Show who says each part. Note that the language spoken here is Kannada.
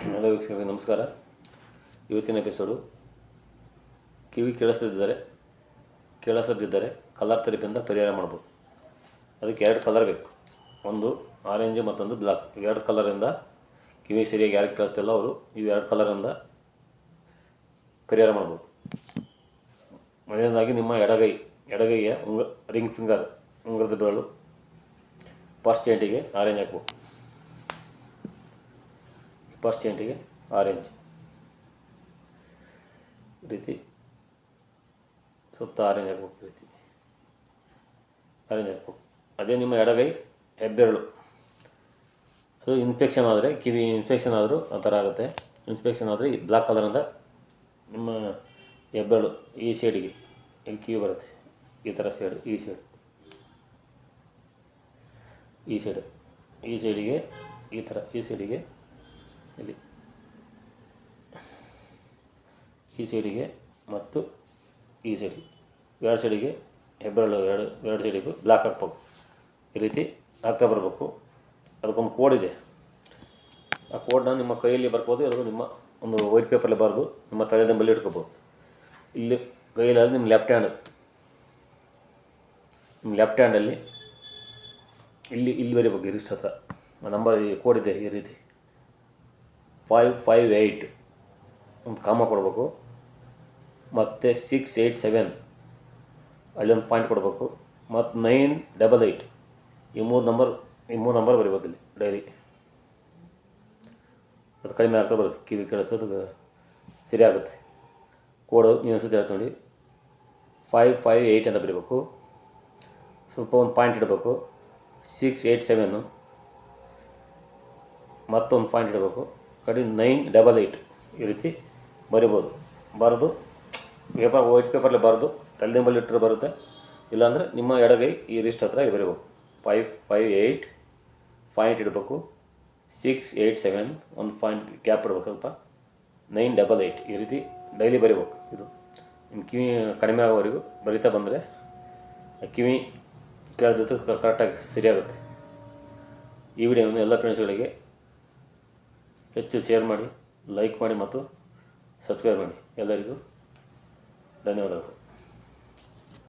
Speaker 1: ಹಲೋ ವೀಕ್ಷಕರಿಗೆ ನಮಸ್ಕಾರ. ಇವತ್ತಿನ ಎಪಿಸೋಡು ಕಿವಿ ಕೇಳಿಸದಿದ್ದರೆ ಕಲರ್ ಥೆರಪಿಯಿಂದ ಪರಿಹಾರ ಮಾಡ್ಬೋದು. ಅದಕ್ಕೆ 2 ಕಲರ್ ಬೇಕು, ಒಂದು ಆರೆಂಜ್ ಮತ್ತೊಂದು ಬ್ಲ್ಯಾಕ್. ಇವೆರಡು ಕಲರಿಂದ ಕಿವಿ ಸರಿಯಾಗಿ ಯಾರಿಗೆ ಕೇಳಿಸ್ತಿಲ್ಲ ಅವರು ಇವೆರಡು ಕಲರಿಂದ ಪರಿಹಾರ ಮಾಡ್ಬೋದು. ಮೊದಲನೇದಾಗಿ ನಿಮ್ಮ ಎಡಗೈಯ ರಿಂಗ್ ಫಿಂಗರ್ ಉಂಗುರದ ಬೆರಳು ಫಸ್ಟ್ ಜಾಯಿಂಟಿಗೆ ಆರೆಂಜ್ ಹಾಕ್ಬೇಕು. ಫಸ್ಟ್ ಜಾಯಿಂಟಿಗೆ ಆರೆಂಜ್ ರೀತಿ ಸುತ್ತ ಆರೆಂಜ್ ಹಾಕ್ಬೇಕು. ರೀತಿ ಆರೆಂಜ್ ಹಾಕ್ಬೇಕು. ಅದೇ ನಿಮ್ಮ ಎಡಗೈ ಹೆಬ್ಬೆರಳು, ಅದು ಇನ್ಫೆಕ್ಷನ್ ಆದರೆ, ಕಿವಿ ಇನ್ಫೆಕ್ಷನ್ ಆದರೂ ಆ ಥರ ಆಗುತ್ತೆ. ಇನ್ಫೆಕ್ಷನ್ ಆದರೆ ಈ ಬ್ಲ್ಯಾಕ್ ಕಲರಿಂದ ನಿಮ್ಮ ಹೆಬ್ಬೆರಳು ಈ ಸೈಡಿಗೆ, ಇಲ್ಲಿ ಕಿವಿ ಬರುತ್ತೆ ಈ ಥರ ಸೈಡು, ಈ ಸೈಡಿಗೆ ಈ ಥರ, ಈ ಸೈಡಿಗೆ ಇಲ್ಲಿ ಈ ಸೈಡಿಗೆ ಮತ್ತು ಈ ಸೈಡಿಗೆ, ಎರಡು ಸೈಡಿಗೆ ಹೆಬ್ಬೆರಳು ಎರಡು ಸೈಡಿಗೂ ಬ್ಲ್ಯಾಕ್ ಹಾಕ್ಬೇಕು. ಈ ರೀತಿ ಹಾಕ್ತಾ ಬರಬೇಕು. ಅದಕ್ಕೊಂದು ಕೋಡ್ ಇದೆ. ಆ ಕೋಡನ್ನ ನಿಮ್ಮ ಕೈಯಲ್ಲಿ ಬರ್ಬೋದು, ಅದು ನಿಮ್ಮ ಒಂದು ವೈಟ್ ಪೇಪರಲ್ಲಿ ಬರೆದು ನಿಮ್ಮ ತಲೆದಂಬಲ್ಲಿ ಇಟ್ಕೋಬೋದು. ಇಲ್ಲಿ ಕೈಯಲ್ಲಿ ನಿಮ್ಮ ಲೆಫ್ಟ್ ಹ್ಯಾಂಡಲ್ಲಿ ಇಲ್ಲಿ ಬರೀಬೇಕು. ಇರಿಷ್ಟು ಹತ್ರ ಆ ನಂಬರ್ ಕೋಡ್ ಇದೆ. ಈ ರೀತಿ 558 ಒಂದು ಕಾಮ ಕೊಡಬೇಕು. ಮತ್ತು 687 ಅಲ್ಲೊಂದು ಪಾಯಿಂಟ್ ಕೊಡಬೇಕು. ಮತ್ತು 988 ಈ ಮೂರು ನಂಬರ್ ಬರೀಬೇಕು ಇಲ್ಲಿ ಡೈಲಿ. ಅದು ಕಡಿಮೆ ಆಗ್ತಾ ಬರುತ್ತೆ, ಕಿವಿ ಕೇಳುತ್ತೆ, ಅದು ಸರಿ ಆಗುತ್ತೆ. ಕೋಡು ನೀವು ಅನ್ಸುತ್ತೆ ಹೇಳ್ತಾ ನೋಡಿ. 558 ಅಂತ ಬರೀಬೇಕು. ಸ್ವಲ್ಪ ಒಂದು ಪಾಯಿಂಟ್ ಇಡಬೇಕು. 687 ಮತ್ತೊಂದು ಪಾಯಿಂಟ್ ಇಡಬೇಕು. ಕಡೆ 988 ಈ ರೀತಿ ಬರಿಬೋದು. ಬರೆದು ವೈಟ್ ಪೇಪರಲ್ಲಿ ಬರೆದು ತಲೆದಿಂಬಲ್ಲಿ ಇಟ್ಟರೆ ಬರುತ್ತೆ. ಇಲ್ಲಾಂದರೆ ನಿಮ್ಮ ಎಡಗೈ ಈ ರಿಸ್ಟ್ ಹತ್ರ ಇಲ್ಲಿ ಬರೀಬೇಕು. 558 ಪಾಯಿಂಟ್ ಇಡಬೇಕು. 687 ಒಂದು ಪಾಯಿಂಟ್ ಗ್ಯಾಪ್ ಇಡಬೇಕು ಸ್ವಲ್ಪ. 988 ಈ ರೀತಿ ಡೈಲಿ ಬರೀಬೇಕು. ಇದು ನಿಮ್ಮ ಕಿವಿ ಕಡಿಮೆ ಆಗೋವರೆಗೂ ಬರಿತಾ ಬಂದರೆ ಕಿವಿ ಕೇಳಿದ್ದು ಕರೆಕ್ಟಾಗಿ ಸರಿಯಾಗುತ್ತೆ. ಈ ವಿಡಿಯೋವನ್ನು ಎಲ್ಲ ಫ್ರೆಂಡ್ಸ್ಗಳಿಗೆ ಹೆಚ್ಚು ಶೇರ್ ಮಾಡಿ, ಲೈಕ್ ಮಾಡಿ ಮತ್ತು ಸಬ್ಸ್ಕ್ರೈಬ್ ಮಾಡಿ. ಎಲ್ಲರಿಗೂ ಧನ್ಯವಾದಗಳು.